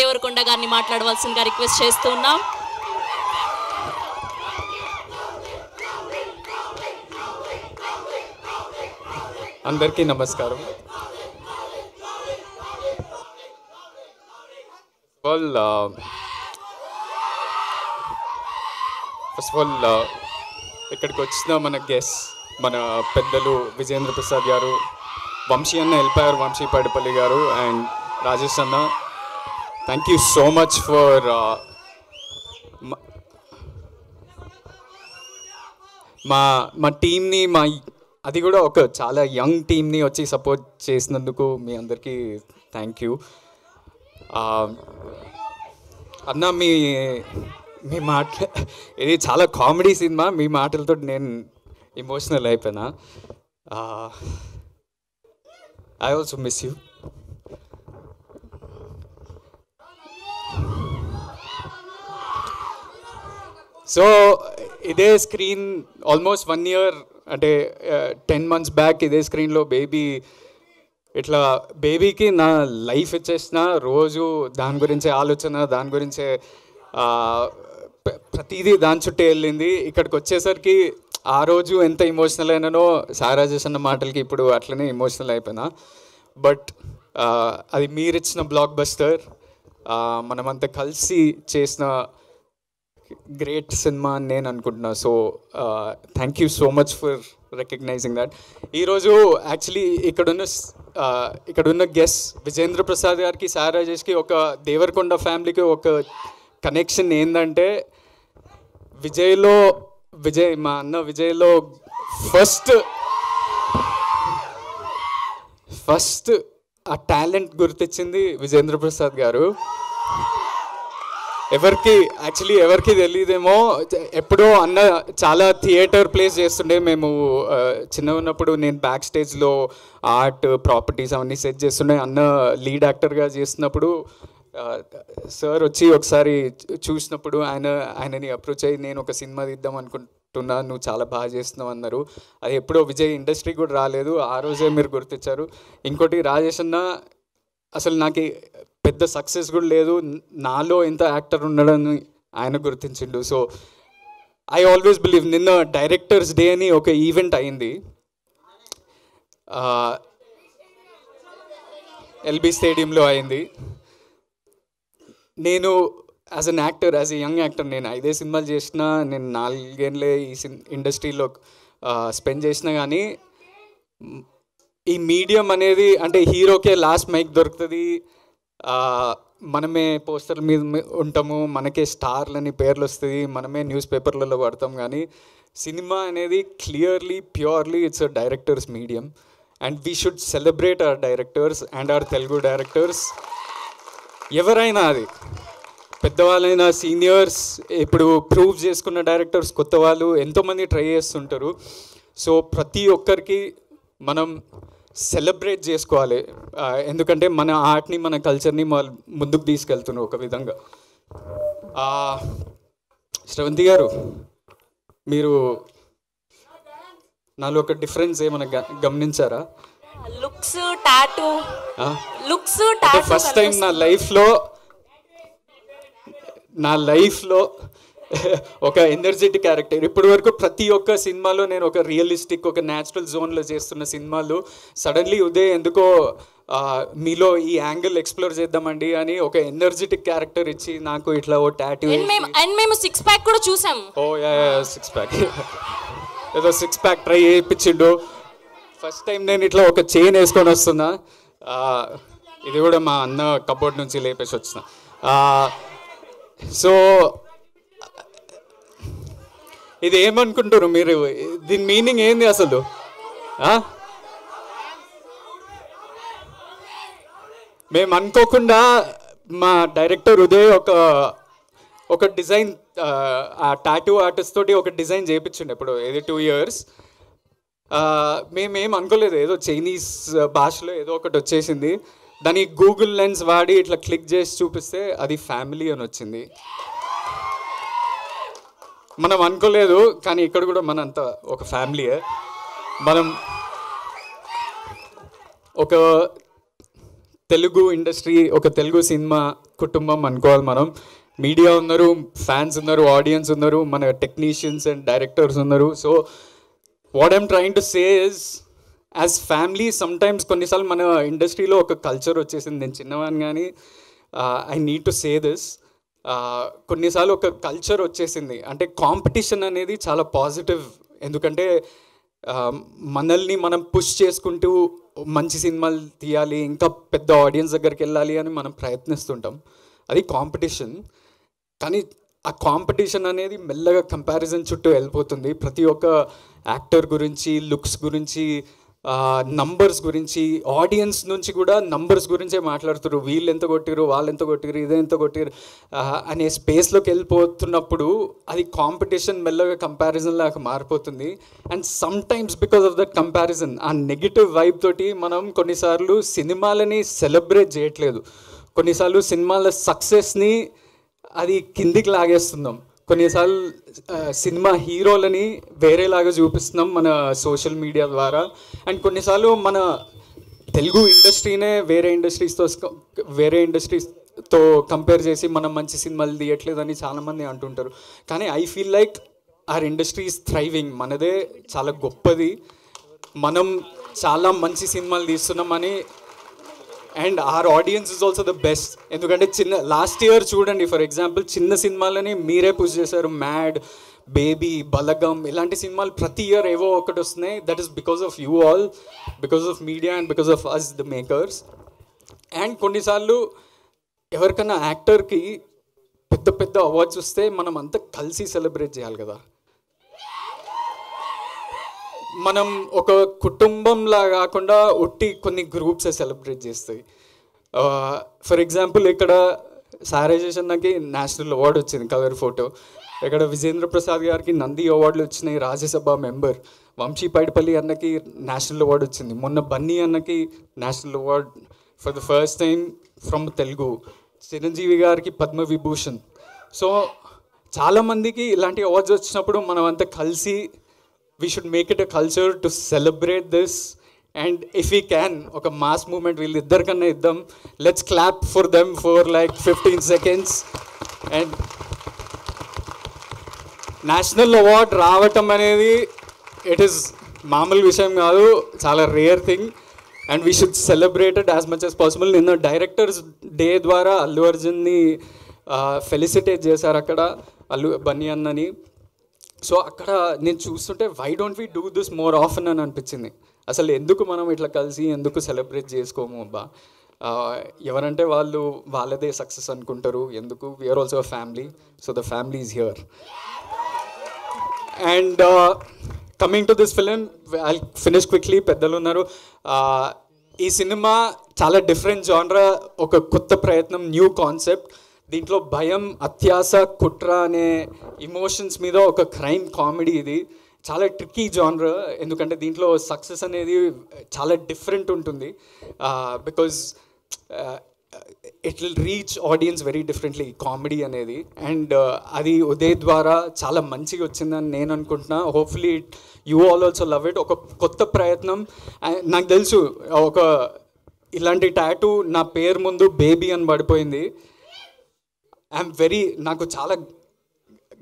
దేవరకొండ గారిని మాట్లాడవలసిందిగా రిక్వెస్ట్ చేస్తున్నాం. అందరికీ నమస్కారం. ఫస్ట్ ఆఫ్ ఆల్ ఇక్కడికి వచ్చిన మన గెస్ట్ మన పెద్దలు విజేంద్ర ప్రసాద్ గారు, వంశీ అన్న వెళ్ళిపోయారు, వంశీ పడిపల్లి గారు అండ్ రాజేష్ అన్న, thank you so much for మా టీమ్ని అది కూడా ఒక చాలా యంగ్ టీమ్ని వచ్చి సపోర్ట్ చేసినందుకు మీ అందరికీ థ్యాంక్ యూ. అన్న మీ ఇది చాలా కామెడీ సినిమా, మీ మాటలతో నేను ఎమోషనల్ అయిపోయినా. I also miss you. So ఇదే స్క్రీన్ ఆల్మోస్ట్ 1 year అంటే 10 months బ్యాక్ ఇదే స్క్రీన్లో ఇట్లా బేబీకి నా లైఫ్ ఇచ్చేసిన రోజు దాని గురించే ఆలోచన, దాని గురించే ప్రతిదీ దాని చుట్టే వెళ్ళింది. ఇక్కడికి వచ్చేసరికి ఆ రోజు ఎంత ఎమోషనల్ అయినానో సారా చేసిన మాటలకి ఇప్పుడు అట్లనే ఎమోషనల్ అయిపోయినా. బట్ అది మీరిచ్చిన బ్లాక్ బస్టర్, మనమంతా కలిసి చేసిన గ్రేట్ సినిమా అని నేను అనుకుంటున్నా. So thank you so much for recognising that. ఈరోజు యాక్చువల్లీ ఇక్కడున్న గెస్ట్ విజేంద్ర ప్రసాద్ గారికి, సాయి రాజేష్కి, ఒక దేవరకొండ ఫ్యామిలీకి ఒక కనెక్షన్ ఏంటంటే మా అన్న విజయ్లో ఫస్ట్ ఆ టాలెంట్ గుర్తించింది విజేంద్ర ప్రసాద్ గారు. ఎవరికి తెలియదేమో, ఎప్పుడో అన్న చాలా థియేటర్ ప్లేస్ చేస్తుండే. మేము చిన్న ఉన్నప్పుడు నేను బ్యాక్ స్టేజ్లో ఆర్ట్ ప్రాపర్టీస్ అవన్నీ సెట్ చేస్తుండే. అన్న లీడ్ యాక్టర్గా చేస్తున్నప్పుడు సార్ వచ్చి ఒకసారి చూసినప్పుడు ఆయనని అప్రోచ్ అయ్యి, నేను ఒక సినిమా తీద్దాం అనుకుంటున్నా, నువ్వు చాలా బాగా చేస్తున్నావు అన్నారు. అది ఎప్పుడో విజయ్ ఇండస్ట్రీ కూడా రాలేదు, ఆ రోజే మీరు గుర్తించారు. ఇంకోటి రాజేష్ అన్న అసలు నాకు పెద్ద సక్సెస్ కూడా లేదు, నాలో ఎంత యాక్టర్ ఉన్నాడని ఆయన గుర్తించిండు. So I always believe. నిన్న డైరెక్టర్స్ డే అని ఒక ఈవెంట్ అయింది ఎల్బీ స్టేడియంలో అయింది. నేను యాజ్ ఎ యంగ్ యాక్టర్ నేను 5 సినిమాలు చేసిన, నేను 4 ఏళ్ళే ఈ ఇండస్ట్రీలో స్పెండ్ చేసిన. కానీ ఈ మీడియం అనేది అంటే హీరోకే లాస్ట్ మైక్ దొరుకుతుంది, మనమే పోస్టర్ల మీద ఉంటాము, మనకే స్టార్లని పేర్లు వస్తుంది, మనమే న్యూస్ పేపర్లలో పడతాం. కానీ సినిమా అనేది clearly purely it's a directors medium and we should celebrate our directors and hour Telugu directors. ఎవరైనా అది పెద్దవాళ్ళైనా సీనియర్స్, ఇప్పుడు ప్రూవ్ చేసుకున్న డైరెక్టర్స్, కొత్త వాళ్ళు ఎంతోమంది ట్రై చేస్తుంటారు. సో ప్రతి ఒక్కరికి మనం సెలబ్రేట్ చేసుకోవాలి, ఎందుకంటే మన ఆర్ట్ని మన కల్చర్ని ముందుకు తీసుకెళ్తున్నాం ఒక విధంగా. శ్రవంతి గారు, మీరు నాలో ఒక డిఫరెన్స్ ఏమైనా గమనించారా? ఫస్ట్ టైం నా లైఫ్లో ఒక ఎనర్జెటిక్ క్యారెక్టర్. ఇప్పటి వరకు ప్రతి ఒక్క సినిమాలో నేను ఒక రియలిస్టిక్, ఒక న్యాచురల్ జోన్లో చేస్తున్న సినిమాలు సడన్లీ ఉదయ్ ఎందుకో మీలో ఈ యాంగిల్ ఎక్స్ప్లోర్ చేద్దామండి అని ఒక ఎనర్జెటిక్ క్యారెక్టర్ ఇచ్చి నాకు ఇట్లా ఓ టాటూ, మేము 6 pack కూడా చూసాం. ఓ 6 pack ఏదో 6 pack ట్రై చేయించిండు. ఫస్ట్ టైం నేను ఇట్లా ఒక చైన్ వేసుకొని వస్తున్నా, ఇది కూడా మా అన్న కబోర్డ్ నుంచి లేపేసి వచ్చిన. సో ఇది ఏమనుకుంటారు మీరు? దీని మీనింగ్ ఏంది అసలు? మేము అనుకోకుండా మా డైరెక్టర్ ఉదయ్ ఒక డిజైన్, ఆ టాటూ ఆర్టిస్ట్ తోటి ఒక డిజైన్ చేయించండి ఇప్పుడు, ఏది 2 years. మేమేం అనుకోలేదు, ఏదో చైనీస్ భాషలో ఏదో ఒకటి వచ్చేసింది. దాన్ని గూగుల్ లెన్స్ వాడి ఇట్లా క్లిక్ చేసి చూపిస్తే అది ఫ్యామిలీ అని వచ్చింది. మనం అనుకోలేదు, కానీ ఇక్కడ కూడా మనంతా ఒక ఫ్యామిలీయే. మనం ఒక తెలుగు ఇండస్ట్రీ, ఒక తెలుగు సినిమా కుటుంబం అనుకోవాలి మనం. మీడియా ఉన్నారు, ఫ్యాన్స్ ఉన్నారు, ఆడియన్స్ ఉన్నారు, మన టెక్నీషియన్స్ అండ్ డైరెక్టర్స్ ఉన్నారు. So what I'm trying to say is, as family sometimes కొన్నిసార్లు మన ఇండస్ట్రీలో ఒక కల్చర్ వచ్చేసింది. నేను చిన్నవాడిని కానీ I need to say this. కొన్నిసార్లు ఒక కల్చర్ వచ్చేసింది, అంటే కాంపిటీషన్ అనేది చాలా పాజిటివ్. ఎందుకంటే మనల్ని మనం పుష్ చేసుకుంటూ మంచి సినిమాలు తీయాలి, ఇంకా పెద్ద ఆడియన్స్ దగ్గరికి వెళ్ళాలి అని మనం ప్రయత్నిస్తుంటాం. అది కాంపిటీషన్. కానీ ఆ కాంపిటీషన్ అనేది మెల్లగా కంపారిజన్ చుట్టూ వెళ్ళిపోతుంది. ప్రతి ఒక్క యాక్టర్ గురించి, లుక్స్ గురించి, నంబర్స్ గురించి, ఆడియన్స్ నుంచి కూడా నంబర్స్ గురించే మాట్లాడుతారు. వీళ్ళు ఎంత కొట్టిరు, వాళ్ళు ఎంత కొట్టిరు, ఇదే ఎంత కొట్టిరు అనే స్పేస్లోకి వెళ్ళిపోతున్నప్పుడు అది కాంపిటీషన్ మెల్లగా కంపారిజన్ లాగా మారిపోతుంది. And some times because of that comparison, ఆ నెగిటివ్ వైబ్ తోటి మనం కొన్నిసార్లు సినిమాలని సెలబ్రేట్ చేయట్లేదు. కొన్నిసార్లు సినిమాల సక్సెస్ని అది కిందికి లాగేస్తున్నాం. కొన్నిసార్లు సినిమా హీరోలని వేరేలాగా చూపిస్తున్నాం మన సోషల్ మీడియా ద్వారా. అండ్ కొన్నిసార్లు మన తెలుగు ఇండస్ట్రీనే వేరే ఇండస్ట్రీస్తో కంపేర్ చేసి మనం మంచి సినిమాలు తీయట్లేదని చాలామంది అంటుంటారు. కానీ I feel like our industry is thriving. మనదే చాలా గొప్పది, మనం చాలా మంచి సినిమాలు తీస్తున్నామని. And our audience is also the best. ఎందుకంటే లాస్ట్ ఇయర్ చూడండి, ఫర్ ఎగ్జాంపుల్ చిన్న సినిమాలని మీరే పుష్ చేశారు. మ్యాడ్, బేబీ, బలగం ఇలాంటి సినిమాలు ప్రతి ఇయర్ ఏవో ఒకటి వస్తున్నాయి. That is because of you all, because of media and because of us the makers. And కొన్నిసార్లు ఎవరికైనా యాక్టర్కి పెద్ద పెద్ద అవార్డ్స్ వస్తే మనం అంతా కలిసి సెలబ్రేట్ చేయాలి కదా. మనం ఒక కుటుంబంలా కాకుండా ఒట్టి కొన్ని గ్రూప్సే సెలబ్రేట్ చేస్తాయి. ఫర్ ఎగ్జాంపుల్ ఇక్కడ సారేజేషన్ అన్నకి నేషనల్ అవార్డు వచ్చింది కవర్ ఫోటో. ఇక్కడ విజేంద్ర ప్రసాద్ గారికి నంది అవార్డులు వచ్చినాయి, రాజ్యసభ మెంబర్. వంశీ పైడిపల్లి అన్నకి నేషనల్ అవార్డు వచ్చింది. మొన్న బన్నీ అన్నకి national award for the first time from Telugu. Chiranjeevi గారికి పద్మవిభూషణ్. సో చాలామందికి ఇలాంటి అవార్డ్స్ వచ్చినప్పుడు మనం అంతా కలిసి we should make it a culture to celebrate this. And if we can, ఒక mass movement వీళ్ళిద్దరికన్నా ఇద్దాం. Let's clap for them for like 15 seconds. And national award రావటం అనేది ఇట్ ఈస్ మామూలు విషయం కాదు, చాలా rare thing. And we should celebrate it as much as possible. నిన్న directors day ద్వారా అల్లు అర్జున్ని ఫెలిసిటేట్ చేశారు అక్కడ బన్నీ అన్నని. సో అక్కడ నేను చూస్తుంటే why don't we do this more often అని అనిపించింది. అసలు ఎందుకు మనం ఇట్లా కలిసి ఎందుకు సెలబ్రేట్ చేసుకోము అబ్బా. ఎవరంటే వాళ్ళదే సక్సెస్ అనుకుంటారు. ఎందుకు? We are also a family, so the family is here. And coming to this film, I finish quickly. పెద్దలు ఉన్నారు. ఈ సినిమా చాలా డిఫరెంట్ జానరా, ఒక కొత్త ప్రయత్నం, న్యూ కాన్సెప్ట్. దీంట్లో భయం, అత్యాస, కుట్ర అనే ఇమోషన్స్ మీద ఒక క్రైమ్ కామెడీ. ఇది చాలా ట్రిక్కీ జానర్, ఎందుకంటే దీంట్లో సక్సెస్ అనేది చాలా డిఫరెంట్ ఉంటుంది. Because it will reach audience very differently, comedy అనేది. అండ్ అది ఉదయ్ ద్వారా చాలా మంచిగా వచ్చిందని నేను అనుకుంటున్నా. Hopefully you also love it. ఒక కొత్త ప్రయత్నం. నాకు తెలుసు ఒక ఇలాంటి టాటూ నా పేరు ముందు బేబీ అని పడిపోయింది. నాకు చాలా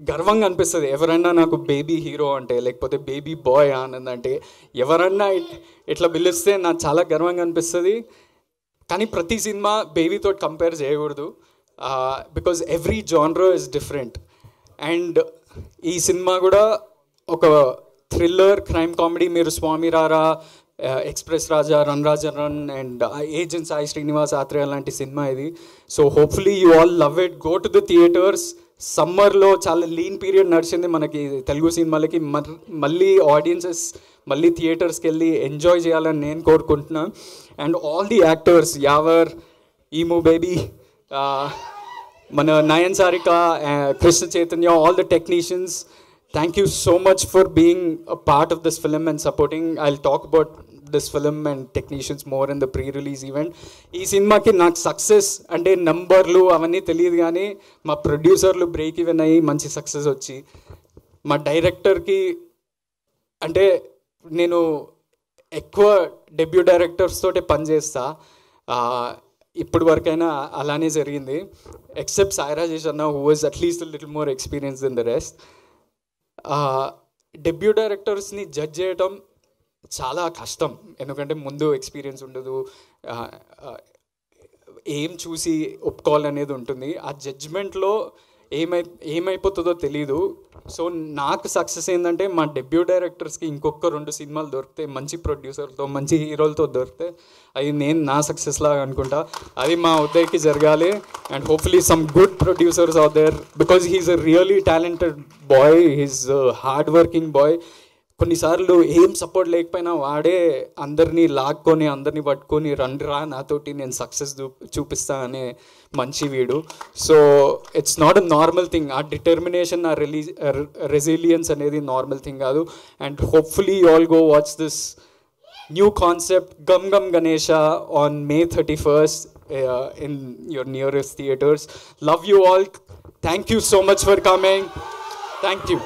గర్వంగా అనిపిస్తుంది ఎవరన్నా నాకు బేబీ హీరో అంటే, లేకపోతే బేబీ బాయ్ ఆనంద్ అంటే ఎవరన్నా ఇట్లా పిలిస్తే నాకు చాలా గర్వంగా అనిపిస్తుంది. కానీ ప్రతి సినిమా బేబీతో కంపేర్ చేయకూడదు, because every genre is different. And ఈ సినిమా కూడా ఒక థ్రిల్లర్ క్రైమ్ కామెడీ. మీరు Swamy Rara, Express Raja, run Raja run and agent Sai Srinivas Athreya లాంటి సినిమా ఇది. So hopefully you all love it. Go to the theatres. సమ్మర్లో చాలా లీన్ పీరియడ్ నడిచింది మనకి తెలుగు సినిమాలకి. మళ్ళీ ఆడియన్సెస్ మళ్ళీ థియేటర్స్కి వెళ్ళి ఎంజాయ్ చేయాలని నేను కోరుకుంటున్నాను. And all the actors, Yawar, ఈమో బేబీ, మన Nayan Sarika, Krishna Chaitanya, all the technicians, thank you so much for being a part of this film and supporting. I'll talk about this film and technicians more in the pre-release event. ఈ సినిమాకి నాకు success అంటే నంబర్లు అవన్నీ తెలియదు, కానీ మా ప్రొడ్యూసర్లు బ్రేక్ ఈవెన్ అయ్యి మంచి సక్సెస్ వచ్చి, మా డైరెక్టర్కి అంటే నేను ఎక్కువ డెబ్యూ డైరెక్టర్స్ తోటే పనిచేస్తా. ఇప్పటి వరకైనా అలానే జరిగింది. ఎక్సెప్ట్ సాయి రాజేష్ అన్న who was at least little more experience then the rest. Debut డైరెక్టర్స్ని జడ్జ్ చేయటం చాలా కష్టం, ఎందుకంటే ముందు ఎక్స్పీరియన్స్ ఉండదు, ఏం చూసి ఒప్పుకోవాలనేది ఉంటుంది. ఆ జడ్జ్మెంట్లో ఏమైపోతుందో తెలీదు. సో నాకు సక్సెస్ ఏంటంటే మా డెబ్యూ డైరెక్టర్స్కి ఇంకొక 2 సినిమాలు దొరికితే, మంచి ప్రొడ్యూసర్తో మంచి హీరోలతో దొరికితే అది నేను నా సక్సెస్ లాగా అనుకుంటా. అది మా ఉదయ్కి జరగాలి. And hopefully some good producers out there, because he's a really talented boy, he's hard working boy. కొన్నిసార్లు ఏం సపోర్ట్ లేకపోయినా వాడే అందరినీ లాక్కొని అందరినీ పట్టుకొని రండిరా నాతోటి నేను సక్సెస్ చూపిస్తా అనే మంచి వీడు. So it's not a normal thing. ఆ డిటర్మినేషన్, ఆ రెసిలియన్స్ అనేది నార్మల్ థింగ్ కాదు. And hopefully you all go watch this new concept Gam Gam Ganesha on May 31st in your nearest theaters. Love you all. Thank you so much for coming. Thank you.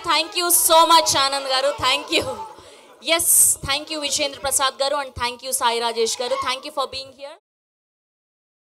Thank you so much Anand garu. Thank you. Yes, thank you Vijayendra Prasad garu, and thank you Sai Rajesh garu. Thank you for being here.